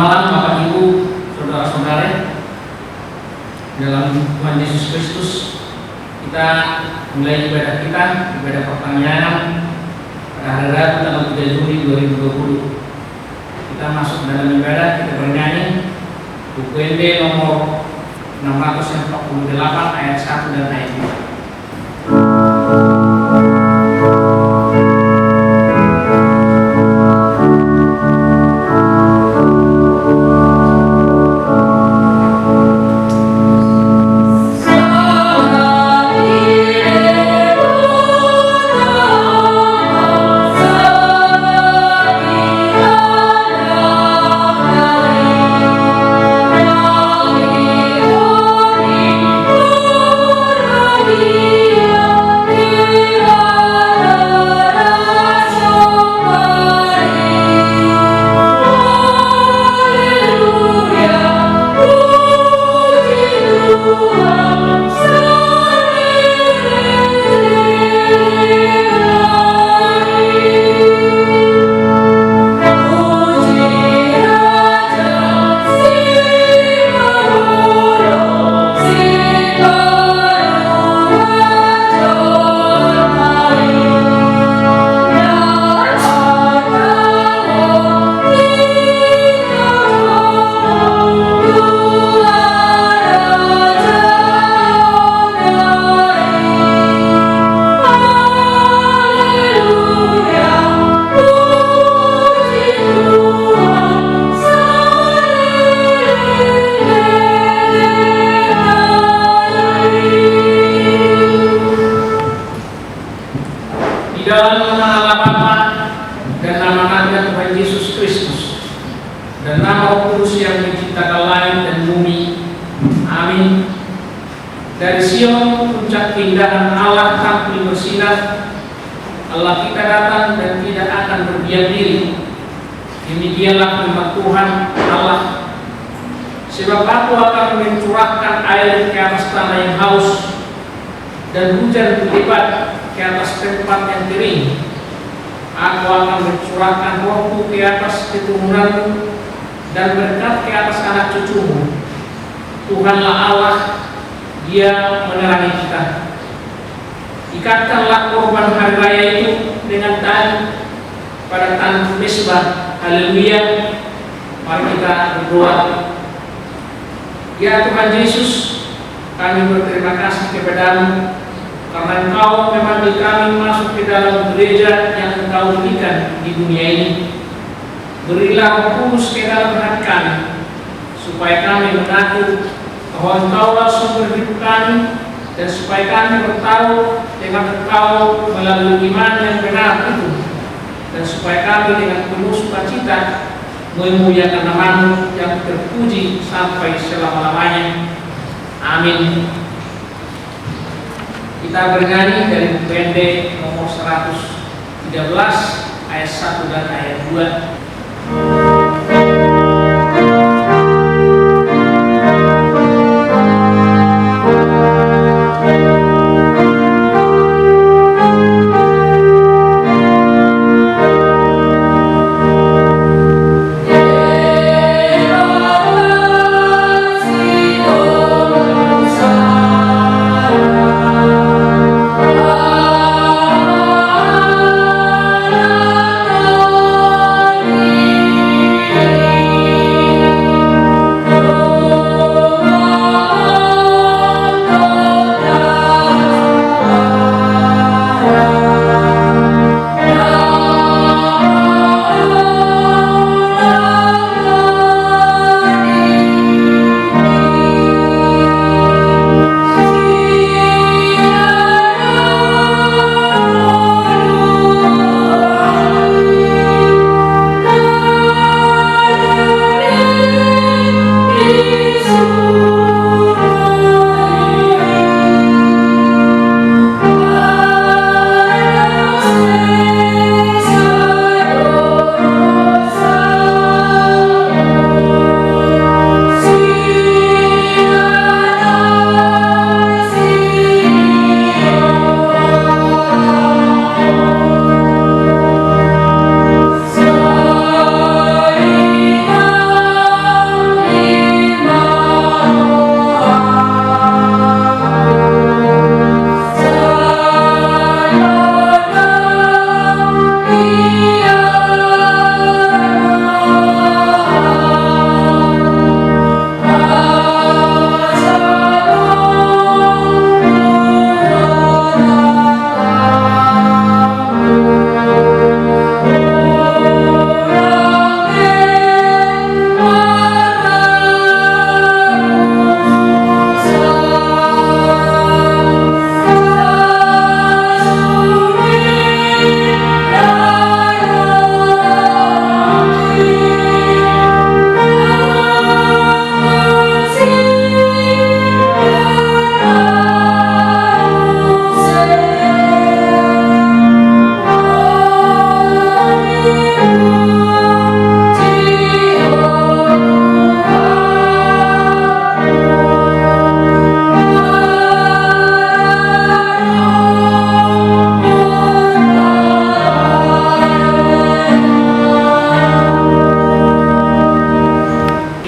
malam Bapak Ibu, saudara-saudara dalam Tuhan Yesus Kristus. Kita mulai ibadah kita, ibadah pertanyaan pada hari Rabu tanggal 3 Juli 2020. Kita masuk dalam ibadah, kita bernyanyi UPND nomor 648 ayat 1 dan ayat 2. Dari Sion, puncak keindahan Allah tampil bersinar. Allah kita datang dan tidak akan berdiam diri. Demikianlah firman Tuhan Allah. Sebab aku akan mencurahkan air ke atas tanah yang haus, dan hujan berlipat ke atas tempat yang kering. Aku akan mencurahkan rohku ke atas keturunanmu, dan berkat ke atas anak cucumu. Tuhanlah Allah, Dia menerangi kita. Ikatkanlah korban hari raya itu dengan tali pada tanah mesbah. Haleluya. Mari kita berdoa. Ya Tuhan Yesus, kami berterima kasih kepada-Mu karena Engkau memanggil kami masuk ke dalam gereja yang Engkau berikan di dunia ini. Berilah Roh Kudus ke dalam hati kami, supaya kami mengaku bahwa Engkaulah sumber hidup kami, dan supaya kami bertahu dengan Engkau melalui iman yang benar itu, dan supaya kami dengan penuh sukacita memuliakan nama-Mu yang terpuji sampai selama-lamanya. Amin. Kita bernyanyi dari UPND nomor 113 ayat 1 dan ayat 2.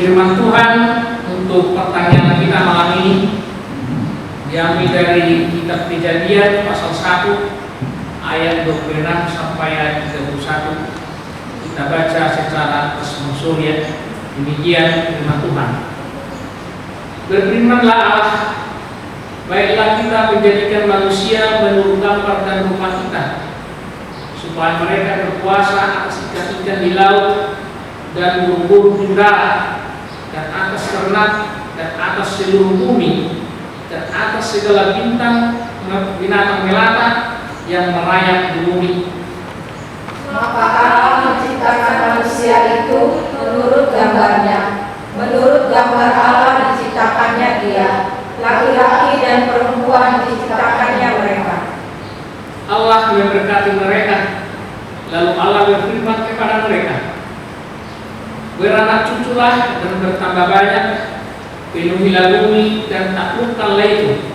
Firman Tuhan untuk pertanyaan kita malam ini diambil dari kitab Kejadian pasal 1 ayat 26 sampai ayat 31. Kita baca secara keseluruhan. Demikian firman Tuhan. Berfirmanlah Allah, baiklah kita menjadikan manusia menurut gambar dan rupa kita, supaya mereka berkuasa atas ikan-ikan di laut dan burung-burung di udara, dan atas ternak, dan atas seluruh bumi, dan atas segala bintang binatang melata yang merayap di bumi. Maka Allah menciptakan manusia itu menurut gambarnya. Menurut gambar Allah diciptakannya dia, laki-laki dan perempuan diciptakannya mereka. Allah memberkati mereka. Lalu Allah berfirman kepada mereka, beranak cuculah dan bertambah banyak, penuhilah bumi dan taklukkanlah itu,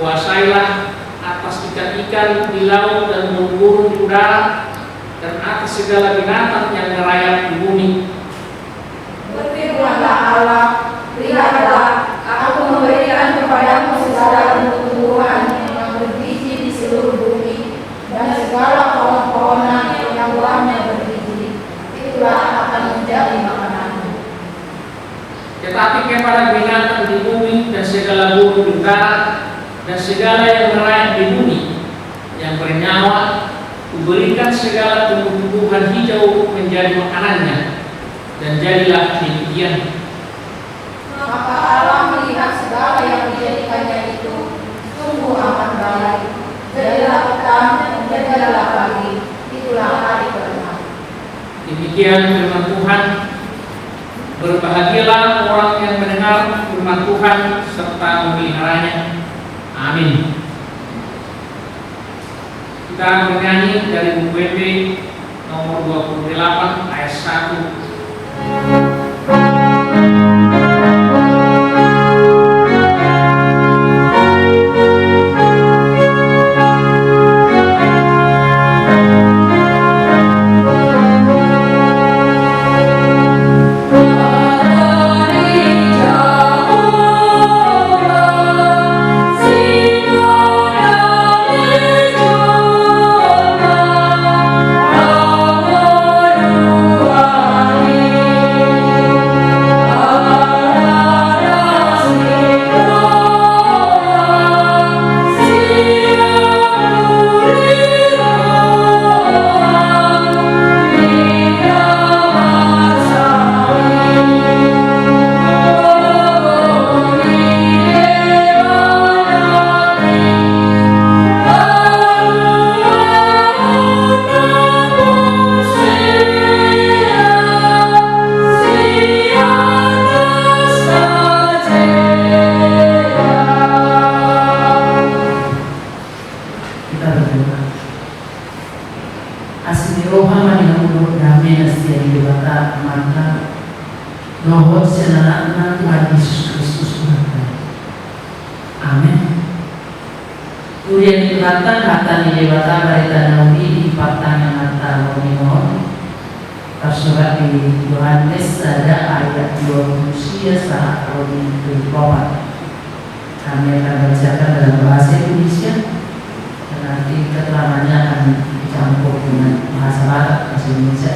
kuasailah atas ikan-ikan di laut dan burung-burung di udara, dan atas segala binatang yang merayap di bumi. Berfirmanlah Allah, lihatlah, aku memberikan kepadamu segala tumbuh-tumbuhan yang berbiji di seluruh bumi, dan segala pohon-pohonan yang buahnya berbiji, itulah akan menjadi makananmu. Tetapi kepada binatang di bumi dan segala burung di udara dan segala yang merayap di bumi yang bernyawa, kuberikan segala tumbuh-tumbuhan hijau menjadi makanannya, dan jadilah demikian. Maka Allah melihat segala yang dijadikannya itu sungguh amat baik. Jadilah petang dan jadilah pagi, itulah hari ke-6. Demikian firman Tuhan. Berbahagialah orang yang mendengar firman Tuhan serta memeliharanya. Amin. Kita bernyanyi dari buku WP nomor 28 ayat 1. Nohot senanana Tuhan Yesus Kristus Tuhan. Amin. Urian dikata hata ni dewata barita naudi di patang hata nomino. Tersurat di Yohanes ada ayat 20 saat Rodi berkobat. Kami akan bacakan dalam bahasa Indonesia. Dan nanti keterangannya akan dicampur dengan bahasa Barat, bahasa Indonesia.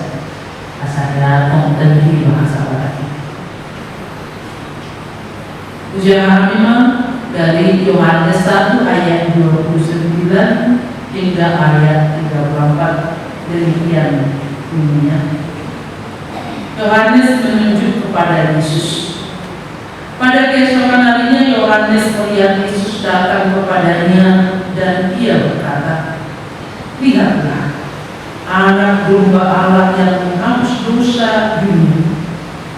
Asal konten di bahasa Barat. Ujian memang dari Yohanes 1 ayat 29 hingga ayat 34 demikian bunyinya. Yohanes menunjuk kepada Yesus. Pada keesokan harinya Yohanes melihat Yesus datang kepadanya dan ia berkata, lihatlah, anak domba Allah yang menghapus dosa dunia.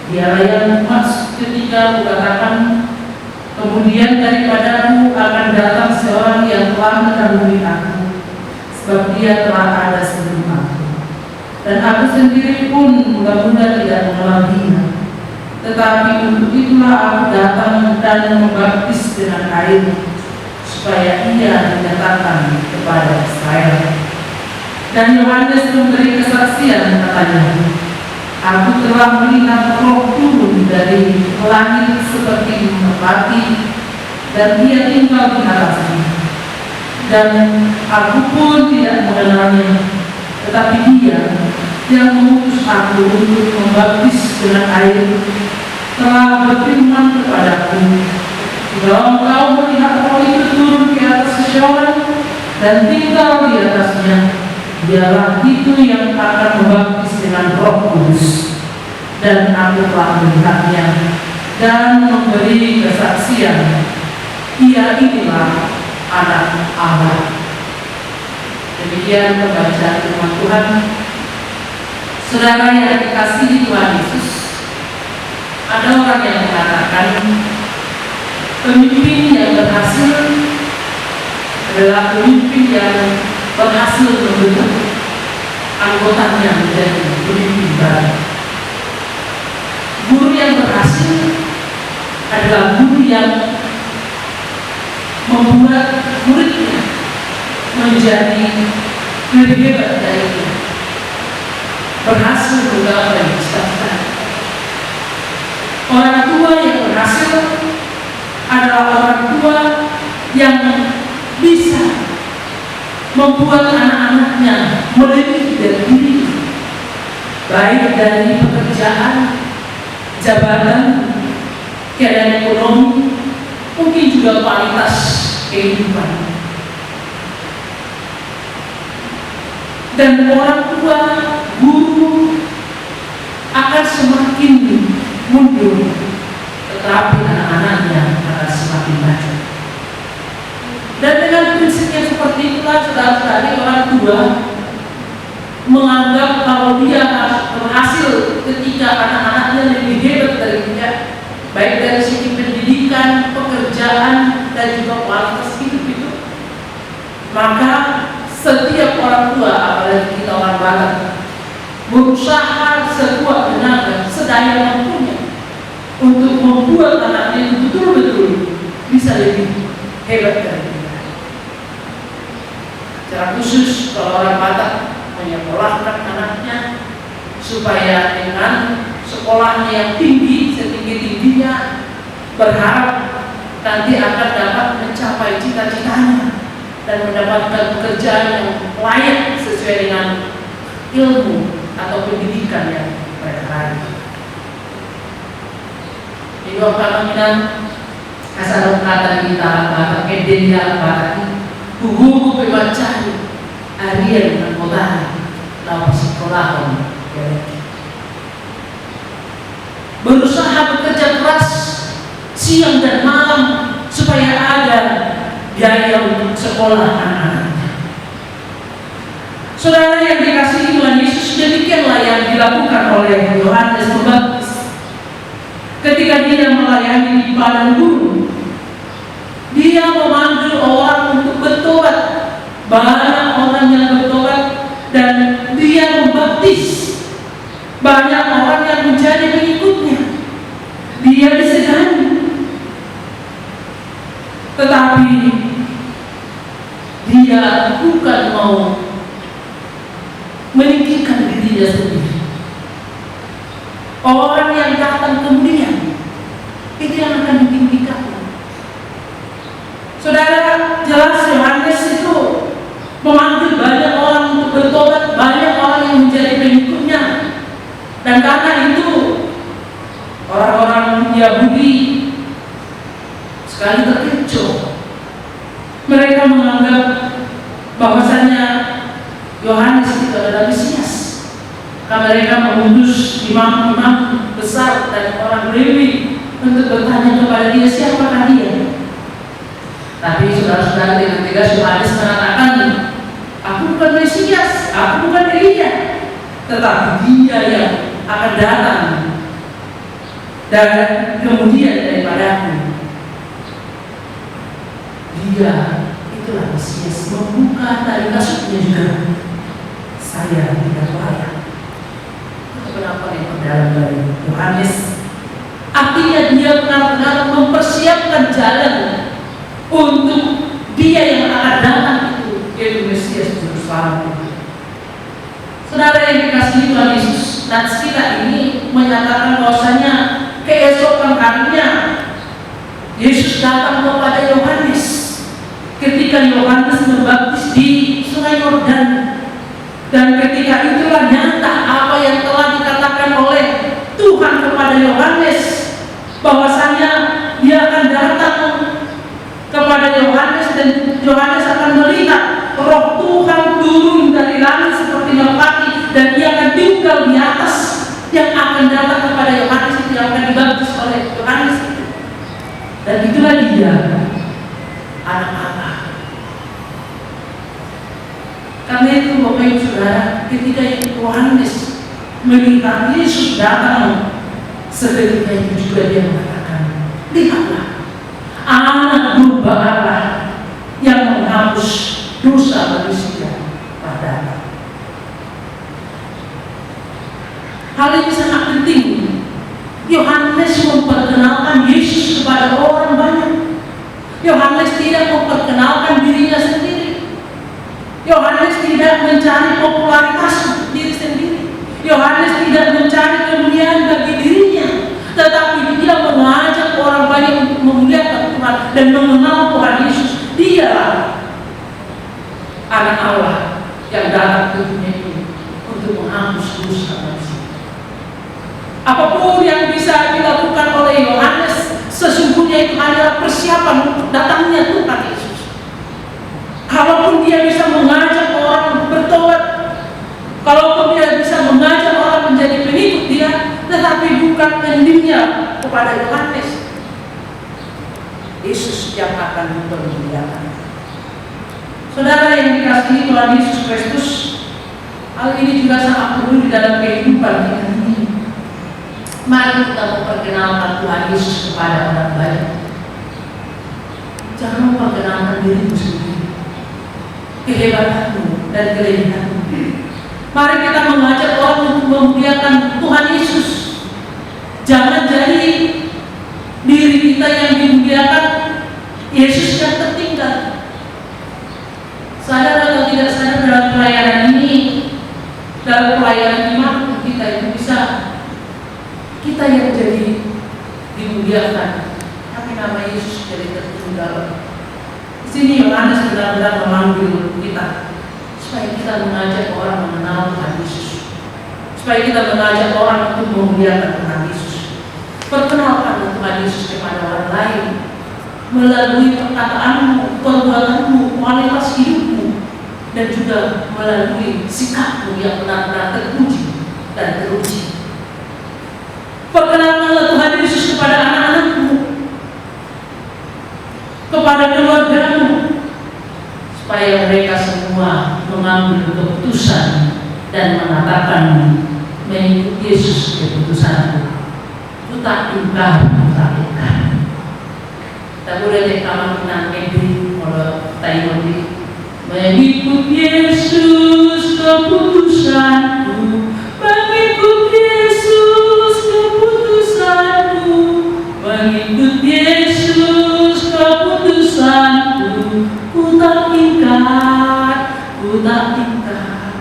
Dialah yang maksud ketika kukatakan, kemudian daripadaku akan datang seorang yang telah mendahului aku, sebab dia telah ada sebelum aku. Dan aku sendiri pun mula-mula tidak mengenal dia. Tetapi untuk itulah aku datang dan membaptis dengan air, supaya ia dinyatakan kepada Israel. Dan Yohanes memberi kesaksian katanya, aku telah melihat Roh turun dari dan Dia tinggal di atasnya. Dan aku pun tidak mengenalnya, tetapi Dia yang mengutus aku untuk membaptis dengan air telah berfirman kepadaku, "Jika engkau melihat Roh itu turun ke atas seseorang dan tinggal di atasnya, Dialah itu yang akan membaptis dengan Roh Kudus. Dan aku telah melihatnya dan memberi kesaksian, Ia inilah Anak Allah." Demikian pembacaan firman Tuhan. Saudara yang dikasihi Tuhan Yesus, ada orang yang mengatakan pemimpin yang berhasil adalah pemimpin yang berhasil membentuk anggotanya menjadi pemimpin baru. Guru yang berhasil adalah guru yang membuat muridnya menjadi lebih hebat dari dia, berhasil menggapai cita-cita. Orang tua yang berhasil adalah orang tua yang bisa membuat anak-anaknya melebihi dari diri, baik dari pekerjaan, jabatan, keadaan ekonomi, mungkin juga kualitas kehidupan. Dan orang tua, guru akan semakin mundur, tetapi anak-anaknya akan semakin maju. Dan dengan prinsip yang seperti itulah, saudara-saudari, orang tua menganggap kalau dia berhasil ketika anak-anaknya lebih hebat dari dia, baik dari segi pendidikan, pekerjaan, dan juga kualitas hidup itu, maka setiap orang tua, apalagi kita orang Batak, berusaha sekuat tenaga, sedaya mampunya untuk membuat anaknya itu betul-betul bisa lebih hebat dari kita. Secara khusus kalau orang Batak menyekolahkan anaknya supaya dengan sekolahnya yang tinggi, setinggi-tingginya, berharap nanti akan dapat mencapai cita-citanya dan mendapatkan pekerjaan yang layak sesuai dengan ilmu atau pendidikan yang mereka raih. Di luar kemungkinan asal kata kita bahwa kedengaran bahwa buku pembaca harian anggota dalam sekolah berusaha bekerja keras siang dan malam supaya ada biaya untuk sekolah anak-anaknya. Saudara yang dikasihi Tuhan Yesus, demikianlah yang dilakukan oleh Yohanes Pembaptis ketika dia melayani di padang gurun. Dia memanggil orang untuk bertobat, banyak orang yang bertobat, dan dia membaptis banyak orang yang menjadi pengikutnya. Dia disegani, tetapi dia bukan mau meninggikan dirinya sendiri. Orang yang datang kemudian itu yang akan ditinggikan. Saudara, jelas Yohanes itu memanggil banyak orang untuk bertobat, banyak orang yang menjadi pengikutnya. Dan karena itu orang-orang Yahudi sekali terkecoh. Mereka menganggap bahwasanya Yohanes itu adalah Mesias. Karena mereka mengutus imam-imam besar dan orang Lewi untuk bertanya kepada dia, siapakah dia? Tapi saudara-saudara, dengan tegas Yohanes mengatakan, aku bukan Mesias, aku bukan Elia, tetapi dia yang akan datang dan kemudian daripadaku. Dia itulah Mesias, membuka tali kasutnya juga. Saya tidak layak. Itu kenapa yang terdalam dari Yohanes. Artinya dia benar-benar mempersiapkan jalan untuk dia yang akan datang itu, yaitu Mesias Juru Selamat. Saudara yang dikasihi Tuhan Yesus, nats kita ini menyatakan bahwasanya keesokan harinya Yesus datang kepada ketika Yohanes membaptis di Sungai Yordan. Dan ketika itulah nyata apa yang telah dikatakan oleh Tuhan kepada Yohanes, bahwasanya dia akan datang kepada Yohanes dan Yohanes akan melihat Roh Tuhan turun dari langit seperti merpati, dan dia akan tinggal di atas. Yang akan datang kepada Yohanes itu yang akan dibaptis oleh Yohanes itu. Dan itulah dia, anak Allah. Karena itu Bapak Ibu Saudara, ketika Yohanes melihat Yesus datang, seketika itu juga dia mengatakan, lihatlah anak domba Allah yang menghapus dosa manusia pada. Hal ini sangat penting. Yohanes memperkenalkan Yesus kepada orang banyak. Yohanes tidak memperkenalkan dirinya sendiri. Yohanes tidak mencari popularitas untuk diri sendiri. Yohanes tidak mencari kemuliaan bagi dirinya, tetapi dia mengajak orang banyak untuk memuliakan Tuhan dan mengenal Tuhan Yesus. Dialah anak Allah yang datang ke dunia ini untuk menghapus dosa manusia. Apapun yang bisa dilakukan oleh Yohanes, sesungguhnya itu adalah persiapan untuk datangnya Tuhan Yesus. Kalaupun dia bisa mengajak orang bertobat, kalaupun dia bisa mengajak orang menjadi pengikut dia, tetapi bukan endingnya kepada Yohanes. Yesus yang akan mempermuliakan. Saudara yang dikasihi Tuhan Yesus Kristus, hal ini juga sangat perlu di dalam kehidupan kita ini. Mari kita memperkenalkan Tuhan Yesus kepada orang banyak. Jangan memperkenalkan dirimu sendiri, kehebatanmu dan kelebihanmu. Mari kita mengajak orang untuk memuliakan Tuhan Yesus. Jangan jadi diri kita yang dimuliakan, Yesus yang tertinggal. Sadar atau tidak sadar dalam pelayanan ini, dalam pelayanan iman kita itu bisa kita yang jadi dimuliakan, tapi nama Yesus jadi tertinggal. Di sini Yohanes benar-benar memanggil kita supaya kita mengajak orang mengenal Tuhan Yesus, supaya kita mengajak orang untuk memuliakan Tuhan Yesus. Perkenalkan Tuhan Yesus kepada orang lain melalui perkataanmu, perbuatanmu, kualitas hidupmu, dan juga melalui sikapmu yang benar-benar terpuji dan teruji. Perkenalkanlah Tuhan Yesus kepada anak-anakmu, kepada keluargamu, supaya mereka semua mengambil keputusan dan mengatakan mengikut Yesus keputusanku. Ku tak ingkar, ku tak ingkar. Tak boleh dekaman menang negeri kalau Taiwan ini. Mengikut Yesus keputusanku, mengikut Yesus keputusanku, mengikut Yesus keputusanku. Ku tak ingkar, ku tak ingkar.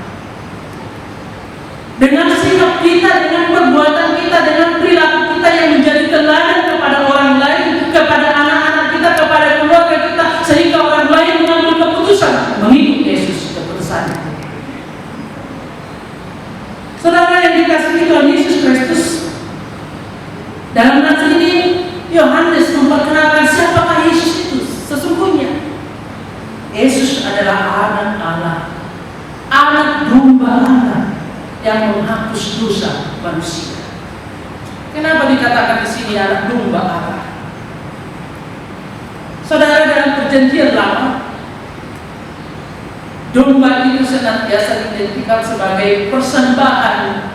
Dengan sikap kita, dengan perbuatan kita, dengan perilaku kita yang menjadi teladan kepada orang lain, kepada anak-anak kita, kepada keluarga kita, sehingga orang lain mengambil keputusan mengikut Yesus keputusan itu. Saudara yang dikasihi Tuhan Yesus Kristus, dalam nats ini Yohanes memperkenalkan siapakah Yesus itu sesungguhnya. Yesus adalah anak Allah, anak domba Allah yang menghapus dosa manusia. Kenapa dikatakan di sini anak domba Allah? Saudara, dalam perjanjian lama, domba itu senantiasa diidentikan sebagai persembahan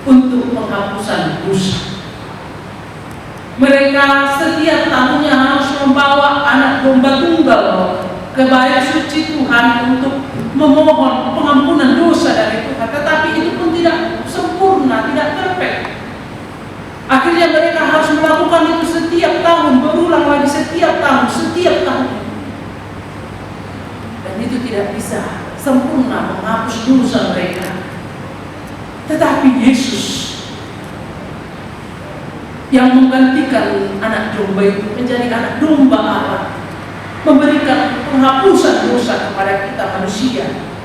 untuk penghapusan dosa. Mereka setiap tahunnya harus membawa anak domba tunggal ke bait suci Tuhan untuk memohon pengampunan dosa dari Tuhan. Tetapi itu pun tidak sempurna, tidak perfect. Akhirnya mereka harus melakukan itu setiap tahun, berulang lagi setiap tahun. Dan itu tidak bisa sempurna menghapus dosa mereka. Tetapi Yesus yang menggantikan anak domba itu menjadi anak domba Allah memberikan penghapusan dosa kepada kita manusia,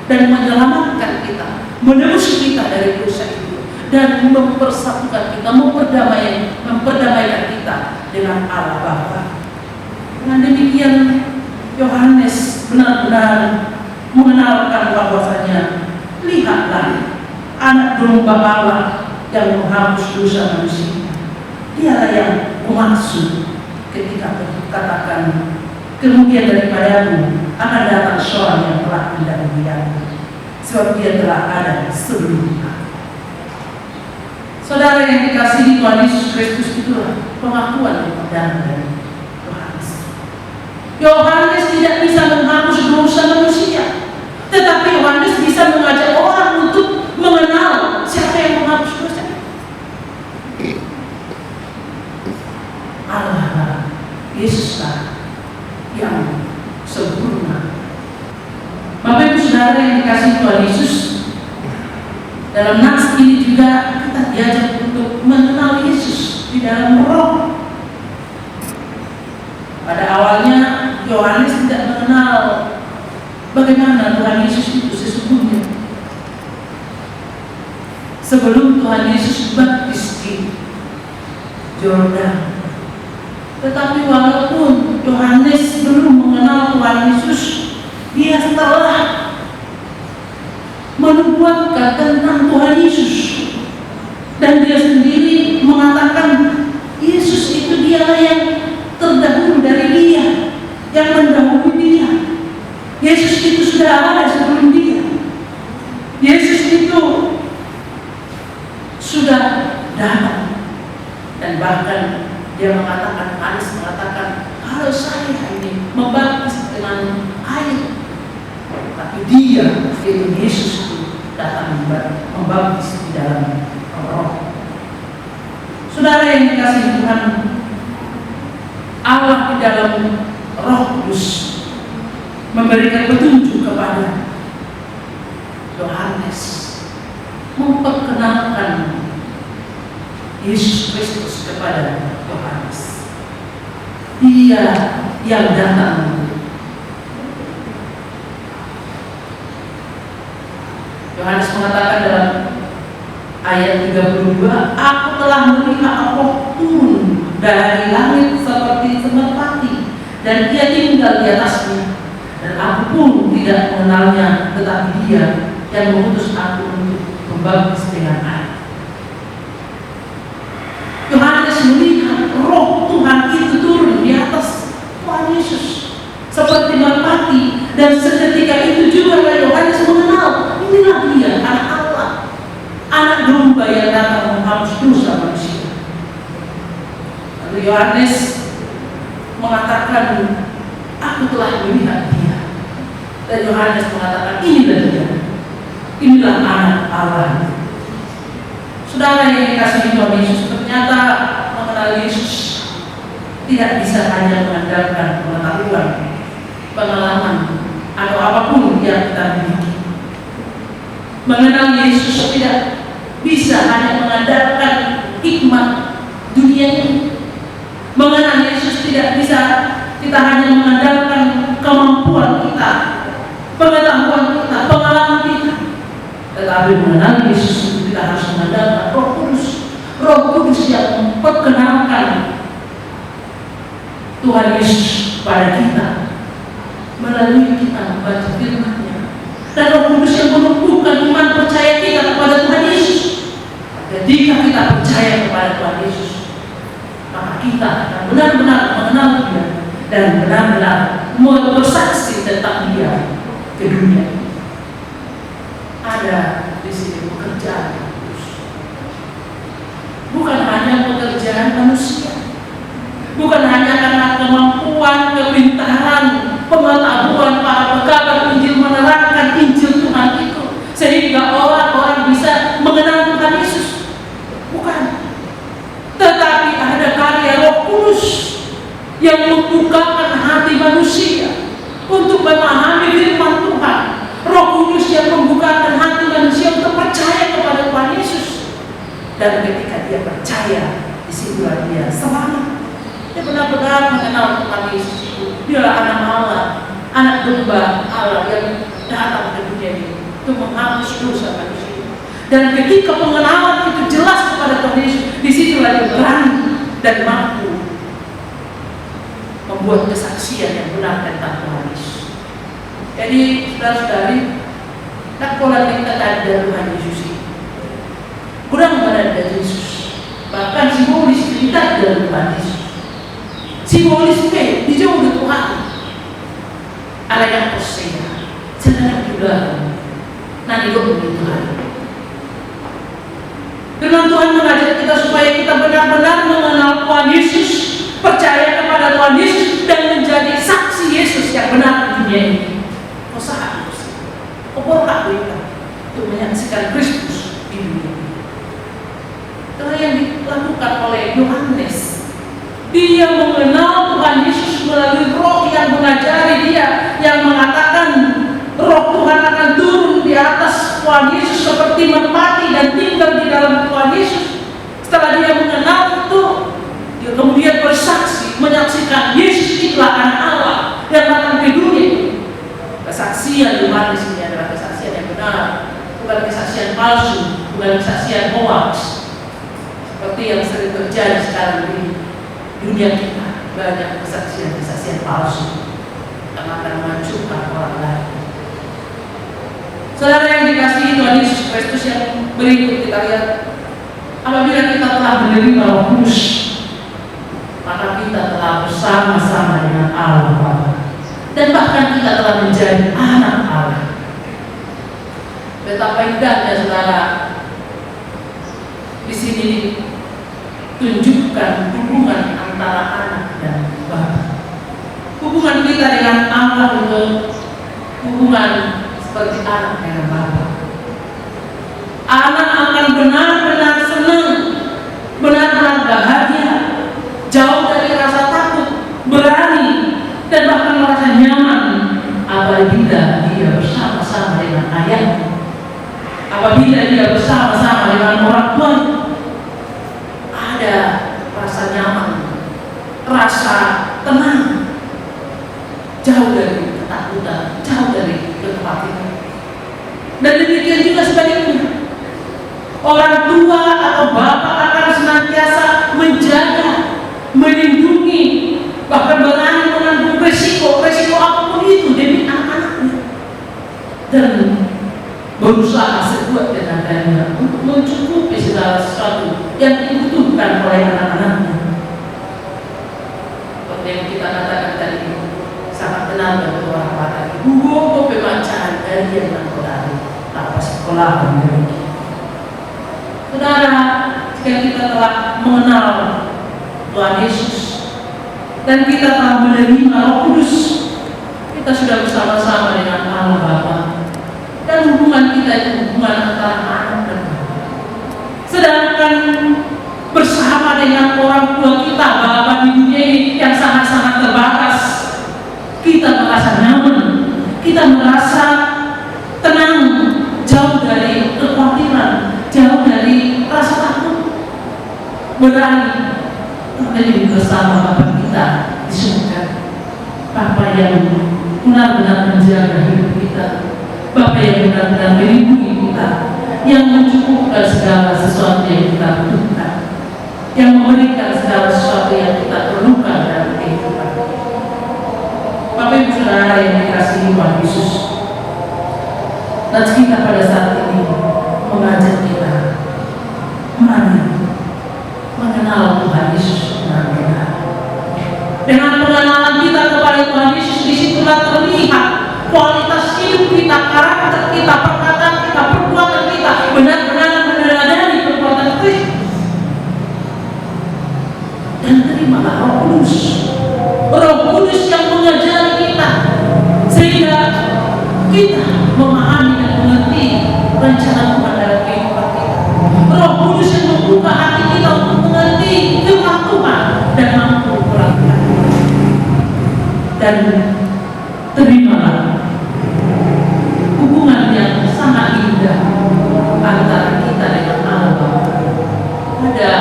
dan menyelamatkan kita, menebus kita dari dosa itu, dan mempersatukan kita, memperdamaikan kita dengan Allah Bapa. Dengan demikian Yohanes benar-benar mengenalkan bahwasanya, lihatlah anak domba Allah yang menghapus dosa manusia. Dialah yang maksud ketika katakan, kemudian daripadamu akan datang seorang yang telah mendahului aku, sebab dia telah ada sebelum aku. Saudara yang dikasihi Tuhan Yesus Kristus, itulah pengakuan yang perdana dari Yohanes. Yohanes tidak bisa menghapus dosa manusia, tetapi Yohanes bisa mengajak orang untuk mengenal siapa yang menghapus dosa. Allah, Yesuslah yang sempurna. Bapak Ibu Saudara yang dikasihi Tuhan Yesus, dalam nas ini juga kita diajak untuk mengenal Yesus di dalam roh. Pada awalnya Yohanes tidak mengenal bagaimana Tuhan Yesus itu sesungguhnya. Sebelum Tuhan Yesus dibaptis di Yordan, tetapi walaupun Yohanes belum mengenal Tuhan Yesus, dia telah menubuatkan tentang Tuhan Yesus, dan dia sendiri mengatakan Yesus itu dialah yang terdahulu dari dia, yang mendahului dia. Yesus itu sudah ada sebelum dia. Yesus itu sudah datang, dan bahkan dia mengatakan, Yohanes mengatakan, kalau saya ini membaptis dengan air, tapi dia, yaitu Yesus itu datang membaptis di dalam roh. Saudara yang dikasihi Tuhan, Allah di dalam Roh Kudus memberikan petunjuk kepada Yohanes, memperkenalkan Yesus Kristus kepada Yohanes. Dia yang datang. Yohanes mengatakan dalam ayat 32, aku telah melihat Allah turun dari langit seperti semerpati, dan dia tinggal di atasnya, dan aku pun tidak mengenalnya, tetapi dia yang mengutus aku untuk membaptis dengan air. Yohanes melihat roh Tuhan itu turun di atas Tuhan Yesus seperti merpati, dan seketika itu juga Yohanes mengenal, inilah dia, anak Allah, anak domba yang datang menghapus dosa manusia. Lalu Yohanes mengatakan, aku telah melihat dia, dan Yohanes mengatakan, inilah dia, inilah anak Allah. Saudara yang dikasihi Tuhan Yesus, ternyata mengenal Yesus tidak bisa hanya mengandalkan pengetahuan, pengalaman, atau apapun yang kita miliki. Mengenal Yesus tidak bisa hanya mengandalkan hikmat dunia ini. Mengenal Yesus tidak bisa kita hanya mengandalkan kemampuan kita, pengetahuan kita, pengalaman kita. Tetapi mengenal Yesus kita harus mengandalkan Roh Kudus. Roh Kudus yang memperkenalkan Tuhan Yesus pada kita melalui kita membaca firman-Nya, dan Roh Kudus yang menumbuhkan iman percaya kita kepada Tuhan Yesus. Ketika kita percaya kepada Tuhan Yesus, maka kita akan benar-benar mengenal Dia dan benar-benar bersaksi tentang Dia ke dunia. Ada di sini pekerjaan kudus, bukan hanya pekerjaan manusia, bukan hanya karena kemampuan, kepintaran, pengetahuan para pekabar Injil, menerangkan Injil Tuhan itu sehingga orang-orang bisa mengenal Tuhan Yesus. Bukan. Tetapi ada karya Roh Kudus yang membukakan hati manusia untuk memahami firman Tuhan. Roh Kudus yang membukakan hati manusia untuk percaya kepada Tuhan Yesus. Dan ketika dia percaya, disitulah dia selamat. Dia benar-benar mengenal Tuhan Yesus. itu. Dialah anak Allah, anak domba Allah yang datang ke dunia ini untuk menghapus dosa manusia. Dan ketika pengenalan itu jelas kepada Tuhan Yesus, disitulah dia berani dan mampu membuat kesaksian yang benar tentang Tuhan Yesus. Jadi saudara-saudari, nakola kita dari Tuhan Yesus ini kurang pada Yesus, bahkan simbolis kita dari Tuhan Yesus, simbolisnya dijauh dari Tuhan. Ada yang posenya, sedang juga nanti begitu Tuhan. Firman Tuhan mengajar kita supaya kita benar-benar mengenal Tuhan Yesus, percaya kepada Tuhan Yesus, dan menjadi saksi Yesus yang benar di dunia ini. Usaha kita untuk menyaksikan Kristus di dunia ini. Itulah yang dilakukan oleh Yohanes. Dia mengenal Tuhan Yesus melalui Roh yang mengajari dia, yang mengatakan Roh Tuhan akan turun di atas Tuhan Yesus seperti merpati dan tinggal di dalam Tuhan Yesus. Setelah dia mengenal itu, dia kemudian bersaksi, menyaksikan Yesus itulah anak Allah yang datang ke dunia. Kesaksian Yohanes ini adalah kesaksian yang benar, bukan kesaksian palsu, bukan kesaksian hoax seperti yang sering terjadi sekarang di dunia kita. Banyak kesaksian palsu yang akan menghancurkan orang lain. Saudara yang dikasihi Tuhan Yesus Kristus, yang berikut kita lihat, apabila kita telah menerima Roh Kudus, maka kita telah bersama-sama dengan Allah Bapa, dan bahkan kita telah menjadi anak Allah. Betapa indahnya saudara, di sini tunjukkan hubungan antara anak dan Bapa. Hubungan kita dengan Allah itu hubungan seperti anak dengan Bapa. Anak akan benar-benar senang, benar-benar bahagia, jauh dari rasa takut, berani, dan bahkan merasa nyaman apabila dia bersama-sama dengan ayahnya, apabila dia bersama-sama dengan orang tua. Ada rasa nyaman, rasa tenang, jauh dari ketakutan, jauh dari kekhawatiran. Dan demikian juga sebaliknya, orang tua atau bapak akan senantiasa menjaga, melindungi, bahkan berani menanggung resiko apapun itu demi anak-anaknya, dan berusaha sekuat tenaganya untuk mencukupi segala sesuatu yang dibutuhkan oleh anak-anaknya. Seperti yang kita katakan tadi, sangat tenang bagi orang tua. Buku pembacaan dari yang mengkodari apa sekolah memiliki. Saudara, jika kita telah mengenal Tuhan Yesus dan kita telah menerima Roh Kudus, kita sudah bersama-sama dengan Allah Bapa, dan hubungan kita itu hubungan antara anak dan Bapa. Sedangkan bersama dengan orang tua kita, Bapa di dunia ini yang sangat-sangat terbatas, kita merasa nyaman, kita merasa tenang, jauh dari kekhawatiran, jauh dari rasa takut, berani menjadi bersama Bapa kita di surga. Bapa yang benar-benar menjaga hidup kita, Bapa yang benar-benar melindungi kita, yang mencukupkan segala sesuatu yang kita butuhkan, yang memberikan segala sesuatu yang kita perlukan dalam kehidupan. Bapak Ibu Saudara yang dikasihi Tuhan Yesus, dan kita pada saat ini mengajak kita mari mengenal Tuhan Yesus benar-benar. Dengan pengenalan kita kepada Tuhan Yesus, disitulah terlihat kualitas hidup kita, karakter kita, perkataan kita, perbuatan kita benar-benar meneladani perbuatan Kristus. Dan terimalah Roh Kudus, Roh Kudus yang mengajari kita sehingga kita memahami dan mengerti rencana Tuhan dalam kehidupan kita. Roh Kudus yang membuka hati kita untuk mengerti firman Tuhan dan mampu melakukan. Dan terimalah hubungan yang sangat indah antara kita dengan Allah Bapa. Ada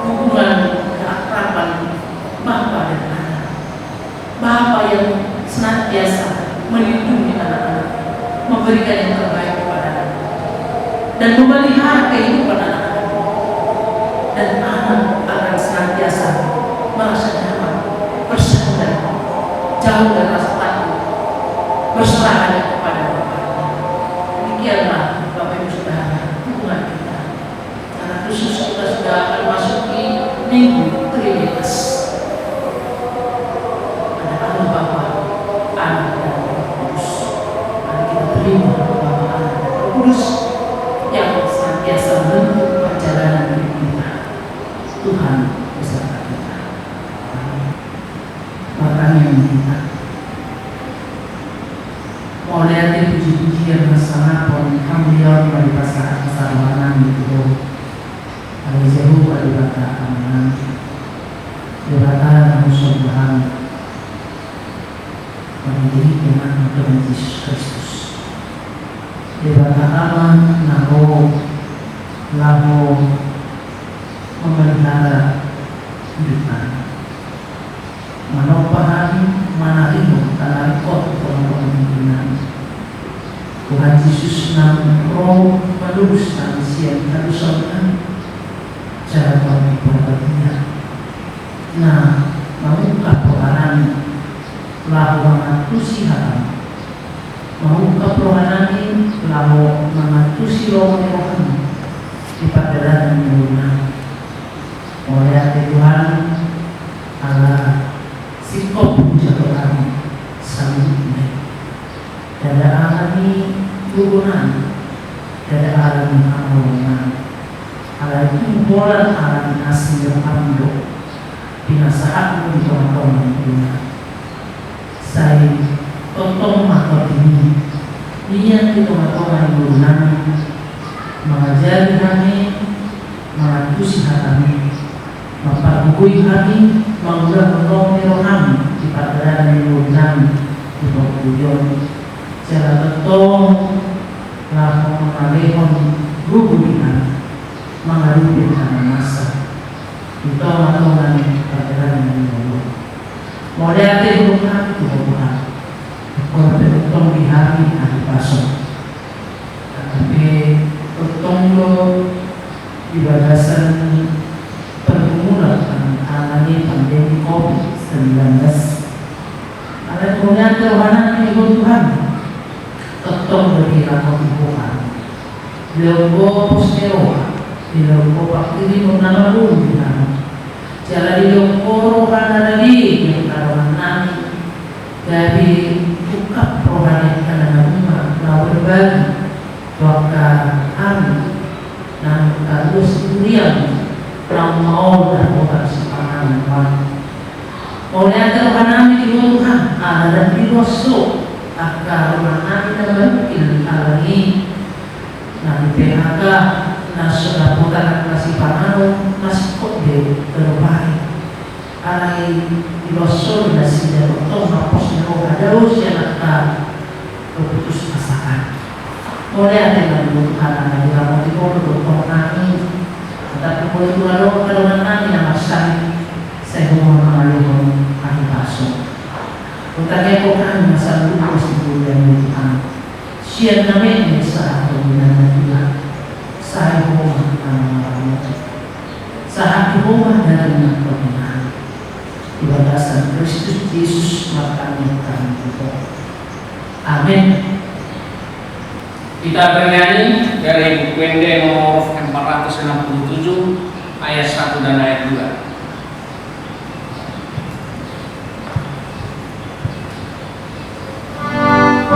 hubungan keakraban memberikan yang terbaik kepada anak dan memelihara kehidupan anak-anak, dan anak akan senantiasa merasa nyaman, bersaudara, jauh dari rasa takut, berserah hanya kepada Bapaknya. Demikianlah Bapak Ibu Saudara, hubungan kita. Karena khusus kita sudah akan masuki Minggu Trinitas. Ada Allah Bapa, Anak dan Roh Kudus. Mari kita terima Bapa, Anak dan Roh Kudus yang senantiasa membentuk perjalanan hidup kita. Tuhan beserta kita. Amin. Makanya kita oleh hati puji-pujian bersama pun kami dari pasangan kesabaran itu hari jauh dari bata aman debata namun Tuhan menjadi iman Tuhan Yesus Kristus debata aman naho memelihara hidup anak manopahani manarino tanah kot pemimpinan Tuhan Yesus nam roh melurus manusia kadusan cara kami berbaktinya. Nah, maukah rohani lahu mengatusi haram, maukah rohani lahu mengatusi rohani di padaran yang oleh Tuhan Allah sikap menjaga kami selanjutnya. Dada alami hubungan, dada alami amalan, alami bolan alami asli amdo, pinasahat di teman-teman dunia. Saya totong mata ini, niat di teman-teman dunia, mengajari kami, mengatusi kami, memperhukui kami, mengulang menolong kami di padaran yang kami di bawah tujuan. Cara betul lah mengalihkan hubungan mengalihkan karena masa itu melakukan pelajaran yang baru. Model hubungan itu hubungan kalau betul di hari hari pasok, tapi betul di batasan pergumulan mengalami pandemi COVID-19. Ada kemudian terhadap Tuhan. Tetap berkira-kira Tuhan. Leombo Postero, Leombo Pakiri Munana Lumina, Jalan Leombo Rohana Dari yang karuan nani dari buka rohani karena rumah lalu berbagi doa kami dan karus durian yang mau dan bukan sepanjang Tuhan. Oleh Tuhan di Tuhan ada di Rosso. Agar mana kita mungkin alami nanti PHK nasional bukan nasi panau nasi kode terbaik alai ilosol nasi derotong hapus nero ada usia nakal keputus pasangan oleh ada yang dibutuhkan ada di ramu di kodo doktor nani tetapi kalau itu lalu kalau nani yang masih saya mau mengalami hari pasok. Utangnya kau kan masa lalu mesti yang Tuhan. Sian namanya saat pembinaan Tuhan. Saya rumah anak saat rumah dari pembinaan. Ibadasan Kristus Yesus makanya kami itu. Amin. Kita bernyanyi dari Wende nomor 467 ayat 1 dan ayat 2. Oh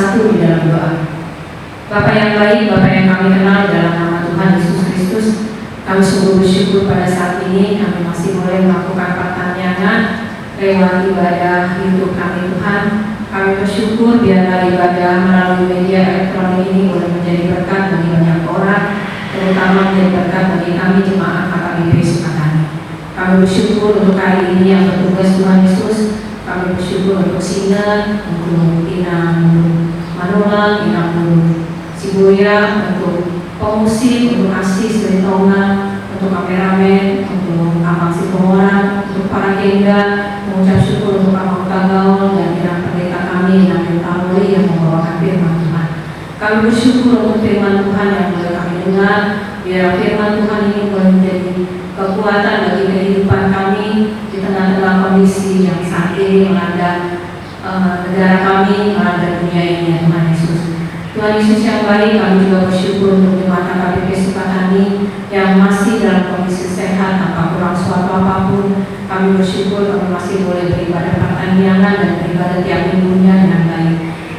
bersatu di dalam doa. Bapa yang baik, Bapa yang kami kenal dalam nama Tuhan Yesus Kristus, kami sungguh bersyukur pada saat ini kami masih boleh melakukan pertanyaan lewat ibadah YouTube kami Tuhan. Kami bersyukur biarlah ibadah melalui media elektronik ini boleh menjadi berkat bagi banyak orang, terutama menjadi berkat bagi kami jemaat KKBP Sukatani. Kami bersyukur untuk hari ini yang bertugas Tuhan Yesus. Kami bersyukur untuk Sina, untuk Inam Manola, Inam Sibuya, untuk pengusir, untuk Asis dari Tonga, untuk kameramen, untuk Abang Sikomoran, untuk para genda, mengucap syukur untuk Abang Tagaul dan Inam pendeta kami, Inam Tamuri yang membawakan firman Tuhan. Kami bersyukur untuk firman Tuhan yang boleh kami dengar, biar firman Tuhan ini boleh menjadi kekuatan bagi kehidupan kami di tengah-tengah kondisi yang saat ini melanda negara kami, melanda dunia ini ya Tuhan Yesus. Tuhan Yesus yang baik, kami juga bersyukur untuk jemaat KKBP Sukatani yang masih dalam kondisi sehat tanpa kurang suatu apapun. Kami bersyukur kami masih boleh beribadah pertanian dan beribadah tiap minggunya dengan baik.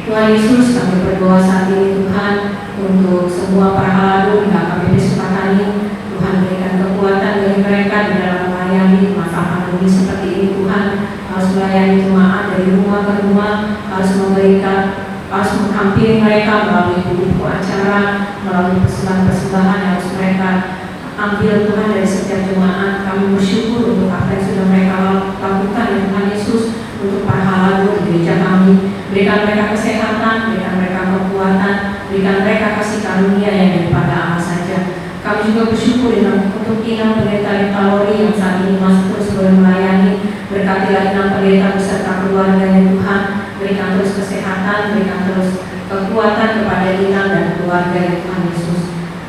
Tuhan Yesus, kami berdoa saat ini Tuhan untuk semua para halalu di KKBP Sukatani. Tuhan berikan kekuatan bagi mereka di dalam melayani masa pandemi seperti ini Tuhan. Harus melayani jemaat dari rumah ke rumah, harus menghampiri mereka melalui buku acara, melalui persembahan-persembahan yang harus mereka ambil Tuhan dari setiap jemaat. Kami bersyukur untuk apa yang sudah mereka lakukan ya Tuhan Yesus untuk para halalu di gereja kami. Berikan mereka kesehatan, berikan mereka kekuatan, berikan mereka kasih karunia yang daripada Allah saja. Kami juga bersyukur untuk Inam Pendeta Talori yang saat ini masih terus boleh melayani. Berkatilah Inam Pendeta beserta keluarganya Tuhan. Berikan terus kesehatan, berikan terus kekuatan kepada Inam dan keluarga Tuhan Yesus.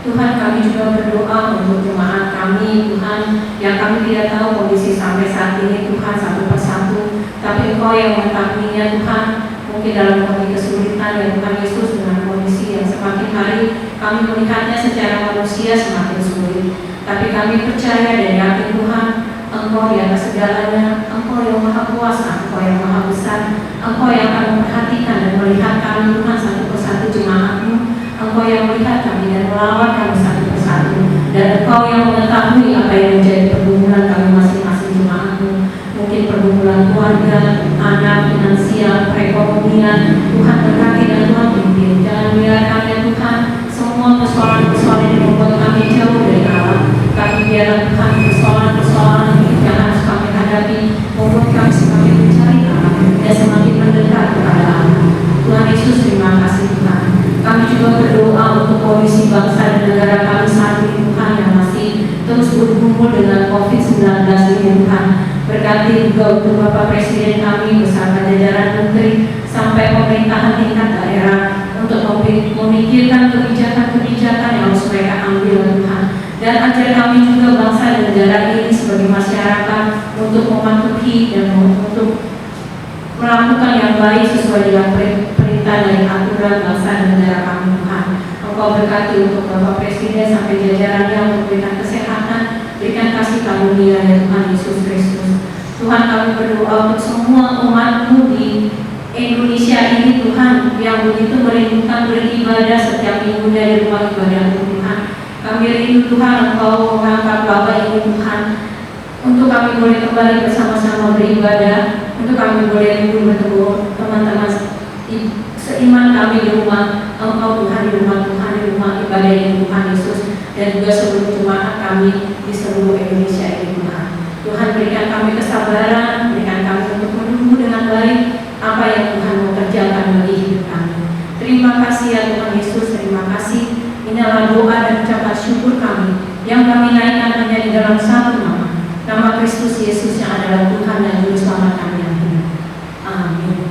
Tuhan, kami juga berdoa untuk jemaat kami Tuhan yang kami tidak tahu kondisi sampai saat ini Tuhan satu persatu, tapi Engkau yang mengetahuinya Tuhan. Mungkin dalam kondisi kesulitan ya Tuhan Yesus, dengan kondisi yang semakin hari kami melihatnya secara manusia semakin sulit, tapi kami percaya dan yakin Tuhan Engkau di atas segalanya, Engkau yang maha kuasa, Engkau yang maha besar, Engkau yang akan memperhatikan dan melihat kami Tuhan satu persatu jemaat-Mu. Engkau yang melihat kami dan melawat kami satu persatu, dan Engkau yang mengetahui apa yang menjadi pergumulan kami masing-masing jemaat-Mu. Mungkin pergumulan keluarga, anak, finansial, perekonomian. Tuhan berkati dan Tuhan pimpin. Jangan biarkan ya Tuhan semua persoalan-persoalan yang membuat kami jauh dari Allah. Tapi biarlah Tuhan persoalan-persoalan yang harus kami hadapi membuat kami semakin mencari Allah dan semakin mendekat kepada Allah. Tuhan Yesus, terima kasih Tuhan. Kami juga berdoa untuk kondisi bangsa dan negara kami saat ini Tuhan yang masih terus bergumul dengan COVID-19 ini Tuhan. Berkati juga untuk Bapak Presiden kami beserta jajaran menteri sampai pemerintahan tingkat daerah untuk memikirkan kebijakan-kebijakan yang harus mereka ambil Tuhan. Dan ajar kami juga bangsa dan negara ini sebagai masyarakat untuk mematuhi dan untuk melakukan yang baik sesuai dengan perintah dari aturan bangsa dan negara kami Tuhan. Engkau berkati untuk Bapak Presiden sampai jajarannya untuk berikan kesehatan, berikan kasih karunia ya Tuhan Yesus Kristus. Tuhan, kami berdoa untuk semua umat-Mu di Indonesia ini Tuhan yang begitu merindukan beribadah setiap minggunya di rumah ibadah-Mu Tuhan. Kami rindu Tuhan Engkau mengangkat Bapak ini Tuhan untuk kami boleh kembali bersama-sama beribadah, untuk kami boleh rindu bertemu teman-teman seiman kami di rumah Engkau Tuhan, di rumah Tuhan, di rumah ibadah ini Tuhan Yesus, dan juga seluruh jemaat kami di seluruh Indonesia ini Tuhan. Tuhan, berikan kami kesabaran, berikan kami untuk menunggu dengan baik apa yang Tuhan mau kerjakan bagi hidup kami. Terima kasih ya Tuhan Yesus, terima kasih. Inilah doa dan ucapan syukur kami yang kami naikkan hanya di dalam satu nama Kristus Yesus yang adalah Tuhan dan Juru Selamat kami yang hidup. Amin.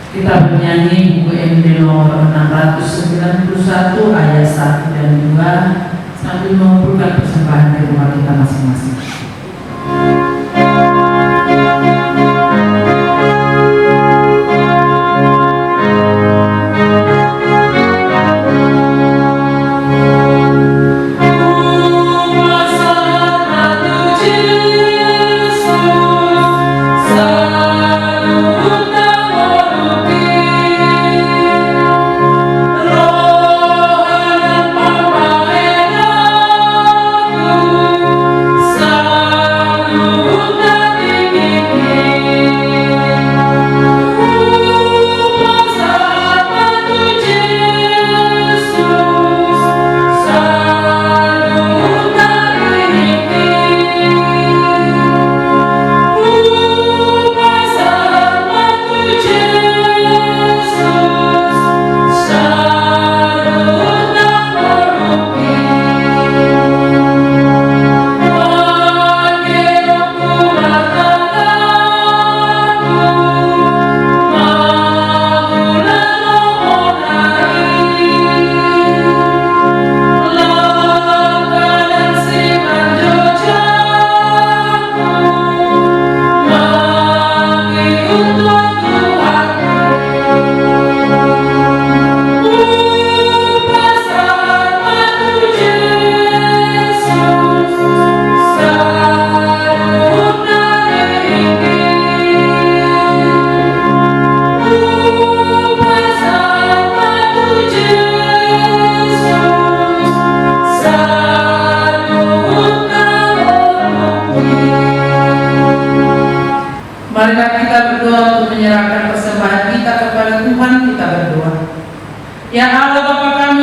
Kita bernyanyi buku MD nomor 691 ayat 1 dan 2 sambil mengumpulkan persembahan dari rumah kita masing-masing. Saluta moruki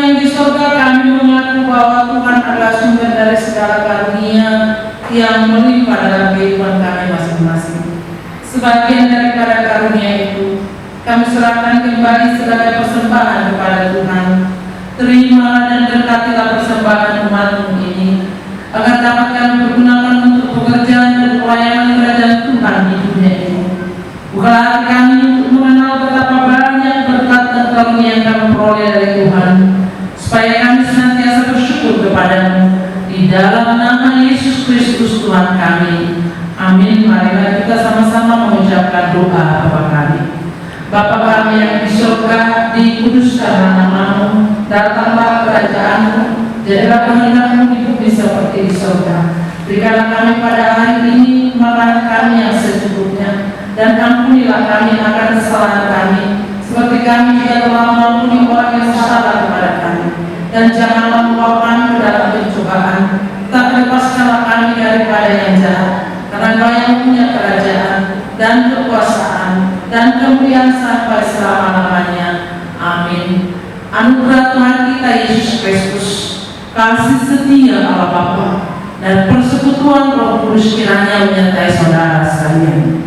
yang di surga, kami mengaku bahwa Tuhan adalah sumber dari segala karunia yang melimpah dalam kehidupan kami masing-masing. Sebagian daripada karunia itu kami serahkan kembali sebagai persembahan kepada Tuhan. Terimalah dan berkatilah persembahan umat-Mu ini, agar dapat kami pergunakan untuk pekerjaan dan pelayanan kerajaan Tuhan di dunia ini. Bukalah hati kami untuk mengenal betapa banyak berkat dan karunia yang kami peroleh dari Tuhan, supaya kami senantiasa bersyukur kepada-Mu di dalam nama Yesus Kristus Tuhan kami. Amin. Marilah kita sama-sama mengucapkan doa Bapa kami. Bapa kami yang di surga, dikuduskanlah nama-Mu, datanglah kerajaan-Mu, jadilah kehendak-Mu di bumi seperti di surga. Berikanlah kami pada hari ini makanan kami yang secukupnya, dan ampunilah kami akan kesalahan kami, seperti kami juga telah mengampuni orang yang salah kepada kami. Dan janganlah membawa kami ke dalam pencobaan, tetapi lepaskanlah kami daripada yang jahat. Karena Kau yang punya kerajaan dan kekuasaan dan kemuliaan sampai selama-lamanya. Amin. Anugerah Tuhan kita Yesus Kristus, kasih setia Allah Bapa, dan persekutuan Roh Kudus kiranya menyertai saudara sekalian.